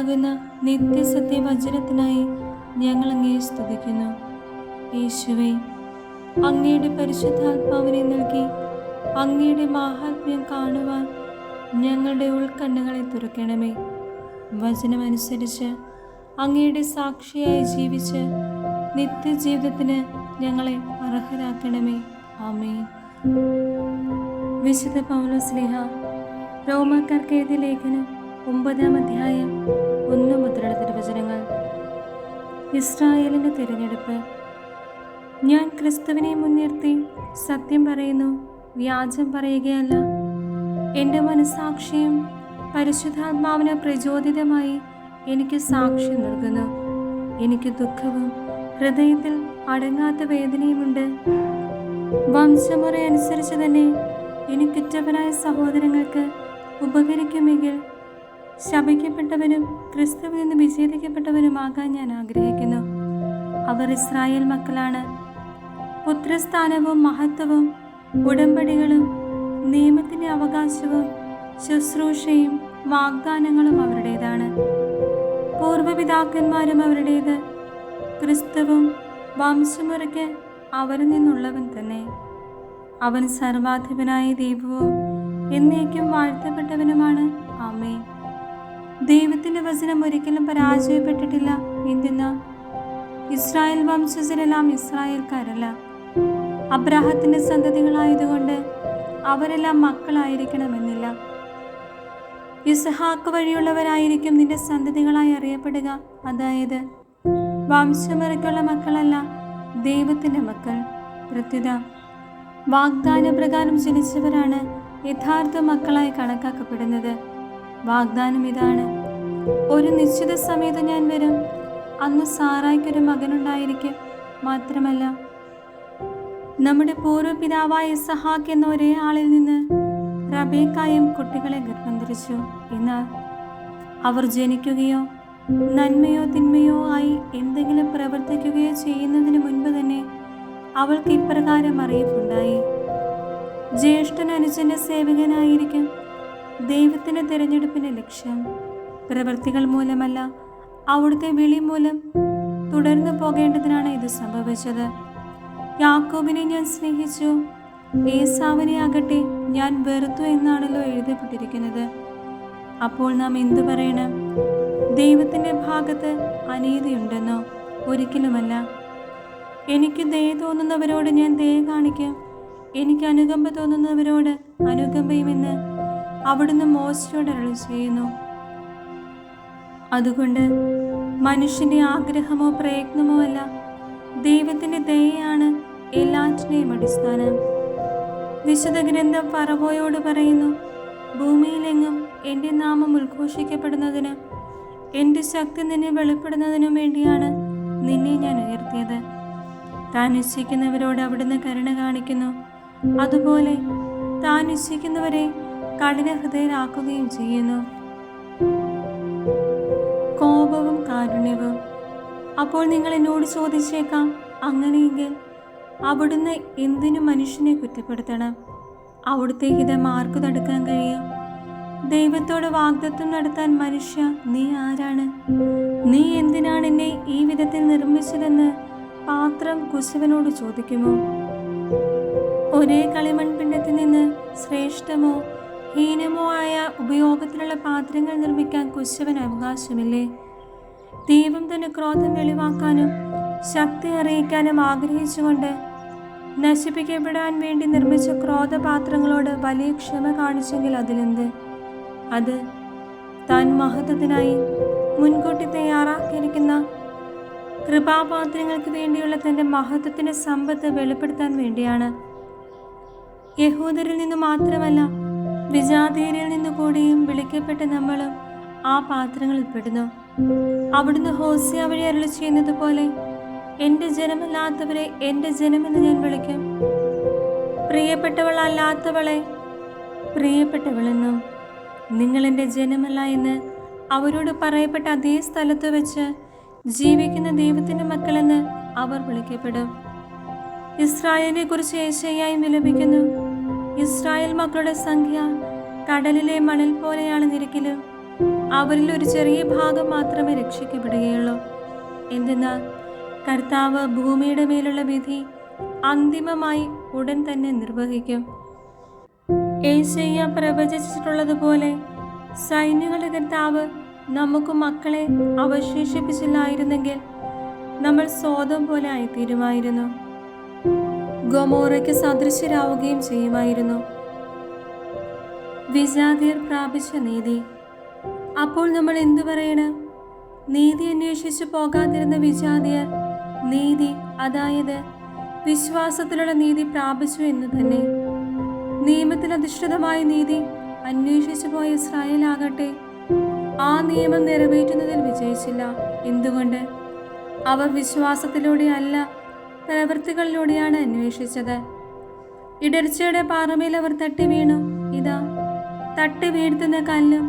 ജീവനാകുന്ന നിത്യസത്യവചനത്തിനായി ഞങ്ങൾ അങ്ങയെ സ്തുതിക്കുന്നു. യേശുവേ, അങ്ങയുടെ പരിശുദ്ധാത്മാവിനെ നൽകി അങ്ങയുടെ മാഹാത്മ്യം കാണുവാൻ ഞങ്ങളുടെ ഉൾക്കണ്ണുകളെ തുറക്കണമേ. വചനമനുസരിച്ച് അങ്ങയുടെ സാക്ഷിയായി ജീവിച്ച് നിത്യജീവിതത്തിന് ഞങ്ങളെ അർഹരാക്കണമേ. ആമേൻ. വിശുദ്ധ പൗലോസ്ലീഹ റോമാക്കാർക്ക് എഴുതിയ ലേഖനം 9-ാം അധ്യായം 1 മുതലുള്ള തിരുവചനങ്ങൾ. ഇസ്രായേലിൻ്റെ തിരഞ്ഞെടുപ്പ്. ഞാൻ ക്രിസ്തുവിനെ മുൻനിർത്തി സത്യം പറയുന്നു, വ്യാജം പറയുകയല്ല. എൻ്റെ മനസ്സാക്ഷിയും പരിശുദ്ധാത്മാവിന് പ്രചോദിതമായി എനിക്ക് സാക്ഷ്യം നൽകുന്നു. എനിക്ക് ദുഃഖവും ഹൃദയത്തിൽ അടങ്ങാത്ത വേദനയുമുണ്ട്. വംശമുറ അനുസരിച്ച് തന്നെ എനിക്കുറ്റവരായ സഹോദരങ്ങൾക്ക് ഉപകരിക്കുമെങ്കിൽ ശപിക്കപ്പെട്ടവനും ക്രിസ്തുവിൽ നിന്ന് വിച്ഛേദിക്കപ്പെട്ടവനുമാകാൻ ഞാൻ ആഗ്രഹിക്കുന്നു. അവർ ഇസ്രായേൽ മക്കളാണ്. പുത്രസ്ഥാനവും മഹത്വവും ഉടമ്പടികളും നിയമത്തിൻ്റെ അവകാശവും ശുശ്രൂഷയും വാഗ്ദാനങ്ങളും അവരുടേതാണ്. പൂർവ്വപിതാക്കന്മാരും അവരുടേത്. ക്രിസ്തുവും വംശമുറയ്ക്ക് അവരിൽ നിന്നുള്ളവൻ തന്നെ. അവൻ സർവാധിപനായ ദൈവവും എന്നേക്കും വാഴ്ത്തപ്പെട്ടവനുമാണ്. ആമേൻ. ദൈവത്തിൻ്റെ വചനം ഒരിക്കലും പരാജയപ്പെട്ടിട്ടില്ല. എന്തെന്നാൽ ഇസ്രായേൽ വംശജരെല്ലാം ഇസ്രായേൽക്കാരല്ല. അബ്രാഹത്തിൻ്റെ സന്തതികളായതുകൊണ്ട് അവരെല്ലാം മക്കളായിരിക്കണമെന്നില്ല. ഇസ്ഹാക്ക് വഴിയുള്ളവരായിരിക്കും നിന്റെ സന്തതികളായി അറിയപ്പെടുക. അതായത് വംശമുറയ്ക്കുള്ള മക്കളല്ല, ദൈവത്തിൻ്റെ മക്കൾ. പ്രത്യുത വാഗ്ദാന പ്രകാരം ജനിച്ചവരാണ് യഥാർത്ഥ മക്കളായി കണക്കാക്കപ്പെടുന്നത്. വാഗ്ദാനം ഇതാണ്: ഒരു നിശ്ചിത സമയത്ത് ഞാൻ വരും, അന്ന് സാറായ്ക്കൊരു മകനുണ്ടായിരിക്കും. മാത്രമല്ല, നമ്മുടെ പൂർവ്വപിതാവായ ഇസ്ഹാക്ക് എന്ന ഒരേ ആളിൽ നിന്ന് റബേക്കായും കുട്ടികളെ ഗർഭം ധരിച്ചു. എന്നാൽ അവർ ജനിക്കുകയോ നന്മയോ തിന്മയോ ആയി എന്തെങ്കിലും പ്രവർത്തിക്കുകയോ ചെയ്യുന്നതിന് മുൻപ് തന്നെ അവൾക്ക് ഇപ്രകാരം അറിയിപ്പുണ്ടായി: ജ്യേഷ്ഠൻ അനുജന്റെ സേവകനായിരിക്കും. ദൈവത്തിൻ്റെ തിരഞ്ഞെടുപ്പിൻ്റെ ലക്ഷ്യം പ്രവൃത്തികൾ മൂലമല്ല, അവിടുത്തെ വിളി മൂലം തുടർന്നു പോകേണ്ടതിനാണ് ഇത് സംഭവിച്ചത്. യാക്കോബിനെ ഞാൻ സ്നേഹിച്ചു, ഏസാവിനെ ആകട്ടെ ഞാൻ വെറുത്തു എന്നാണല്ലോ എഴുതപ്പെട്ടിരിക്കുന്നത്. അപ്പോൾ നാം എന്തു പറയണം? ദൈവത്തിൻ്റെ ഭാഗത്ത് അനീതിയുണ്ടെന്നോ? ഒരിക്കലുമല്ല. എനിക്ക് ദയ തോന്നുന്നവരോട് ഞാൻ ദയ കാണിക്കും, എനിക്ക് അനുകമ്പ തോന്നുന്നവരോട് അനുകമ്പയുമെന്ന് അവിടുന്ന് മോശയോട് അരുളി ചെയ്യുന്നു. അതുകൊണ്ട് മനുഷ്യൻ്റെ ആഗ്രഹമോ പ്രയത്നമോ അല്ല, ദൈവത്തിൻ്റെ ദയയാണ് എല്ലാറ്റിനെയും അടിസ്ഥാനം. വിശുദ്ധ ഗ്രന്ഥം ഫറവോയോട് പറയുന്നു: ഭൂമിയിലെങ്ങും എൻ്റെ നാമം ഉദ്ഘോഷിക്കപ്പെടുന്നതിനും എൻ്റെ ശക്തി നിന്നെ വെളിപ്പെടുന്നതിനും വേണ്ടിയാണ് നിന്നെ ഞാൻ ഉയർത്തിയത്. താൻ ഇച്ഛിക്കുന്നവരോട് അവിടുന്ന് കരുണ കാണിക്കുന്നു. അതുപോലെ താൻ ഇച്ഛിക്കുന്നവരെ കഠിന ഹൃദയരാക്കുകയും ചെയ്യുന്നു. കോപവും കാരുണ്യവും. അപ്പോൾ നിങ്ങൾ എന്നോട് ചോദിച്ചേക്കാം, അങ്ങനെയെങ്കിൽ അവിടുന്ന് എന്തിനു മനുഷ്യനെ കുറ്റപ്പെടുത്തണം? അവിടുത്തെ ഹിതം ആർക്കു തടുക്കാൻ കഴിയും? ദൈവത്തോട് വാഗ്ദത്തം നടത്താൻ മനുഷ്യ, നീ ആരാണ്? നീ എന്തിനാണ് എന്നെ ഈ വിധത്തിൽ നിർമ്മിച്ചതെന്ന് പാത്രം കുശവനോട് ചോദിക്കുമോ? ഒരേ കളിമൺപിണ്ടത്തിൽ നിന്ന് ശ്രേഷ്ഠമോ ഹീനമോ ആയ ഉപയോഗത്തിലുള്ള പാത്രങ്ങൾ നിർമ്മിക്കാൻ കുശവന് അവകാശമില്ലേ? ദൈവം തന്റെ ക്രോധം വെളിവാക്കാനും ശക്തി അറിയിക്കാനും ആഗ്രഹിച്ചുകൊണ്ട് നശിപ്പിക്കപ്പെടാൻ വേണ്ടി നിർമ്മിച്ച ക്രോധപാത്രങ്ങളോട് വലിയ ക്ഷമ കാണിച്ചെങ്കിൽ അതിലെന്ത്? അത് താൻ മഹത്വത്തിനായി മുൻകൂട്ടി തയ്യാറാക്കിയിരിക്കുന്ന കൃപാപാത്രങ്ങൾക്ക് വേണ്ടിയുള്ള തൻ്റെ മഹത്വത്തിൻ്റെ സമ്പത്ത് വെളിപ്പെടുത്താൻ വേണ്ടിയാണ്. യഹൂദരിൽ നിന്ന് മാത്രമല്ല, വിജാതീയരിൽ നിന്നു കൂടിയും വിളിക്കപ്പെട്ട നമ്മളും ആ പാത്രങ്ങളിൽ പെടുന്നു. അവിടുന്ന് ഹോസിയ വഴി അരുളി ചെയ്യുന്നത് പോലെ, എൻ്റെ ജനമല്ലാത്തവരെ എൻ്റെ ജനമെന്ന് ഞാൻ വിളിക്കും, പ്രിയപ്പെട്ടവളല്ലാത്തവളെ പ്രിയപ്പെട്ടവളെന്നും. നിങ്ങൾ എൻ്റെ ജനമല്ല എന്ന് അവരോട് പറയപ്പെട്ട അതേ സ്ഥലത്ത് വെച്ച് ജീവിക്കുന്ന ദൈവത്തിൻ്റെ മക്കളെന്ന് അവർ വിളിക്കപ്പെടും. ഇസ്രായേലിനെ കുറിച്ച് യേശയ്യായും വിലപിക്കുന്നു: ഇസ്രായേൽ മക്കളുടെ സംഖ്യ കടലിലെ മണൽ പോലെയാണെന്നിരിക്കലും അവരിൽ ഒരു ചെറിയ ഭാഗം മാത്രമേ രക്ഷിക്കപ്പെടുകയുള്ളൂ. എന്തെന്നാൽ കർത്താവ് ഭൂമിയുടെ മേലുള്ള വിധി അന്തിമമായി ഉടൻ തന്നെ നിർവഹിക്കും. യേശയ്യ പ്രവചിച്ചിട്ടുള്ളതുപോലെ സൈന്യങ്ങളുടെ കർത്താവ് നമുക്ക് മക്കളെ അവശേഷിപ്പിച്ചില്ലായിരുന്നെങ്കിൽ നമ്മൾ സോദം പോലെ ആയിത്തീരുമായിരുന്നു, ഗൊമോറയ്ക്ക് സദൃശ്യരാവുകയും ചെയ്യുമായിരുന്നു. വിജാതിയർ പ്രാപിച്ച നീതി. അപ്പോൾ നമ്മൾ എന്തു പറയണം? നീതി അന്വേഷിച്ചു പോകാതിരുന്ന വിജാതിയർ നീതി, അതായത് വിശ്വാസത്തിലുള്ള നീതി പ്രാപിച്ചു എന്ന് തന്നെ. നിയമത്തിൽ അധിഷ്ഠിതമായ നീതി അന്വേഷിച്ചു പോയ ഇസ്രായേലാകട്ടെ ആ നിയമം നിറവേറ്റുന്നതിൽ വിജയിച്ചില്ല. എന്തുകൊണ്ട്? അവർ വിശ്വാസത്തിലൂടെയല്ല, പ്രവൃത്തികളിലൂടെയാണ് അന്വേഷിച്ചത്. ഇടർച്ചയുടെ പാറമേൽ അവർ തട്ടി വീണു. ഇതാ, തട്ടി വീഴ്ത്തുന്ന കല്ലും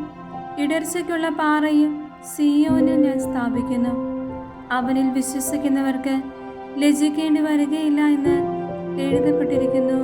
ഇടർച്ചയ്ക്കുള്ള പാറയും സിയോനിൽ ഞാൻ സ്ഥാപിക്കുന്നു. അവനിൽ വിശ്വസിക്കുന്നവർക്ക് ലജ്ജിക്കേണ്ടി വരികയില്ല എന്ന് എഴുതപ്പെട്ടിരിക്കുന്നു.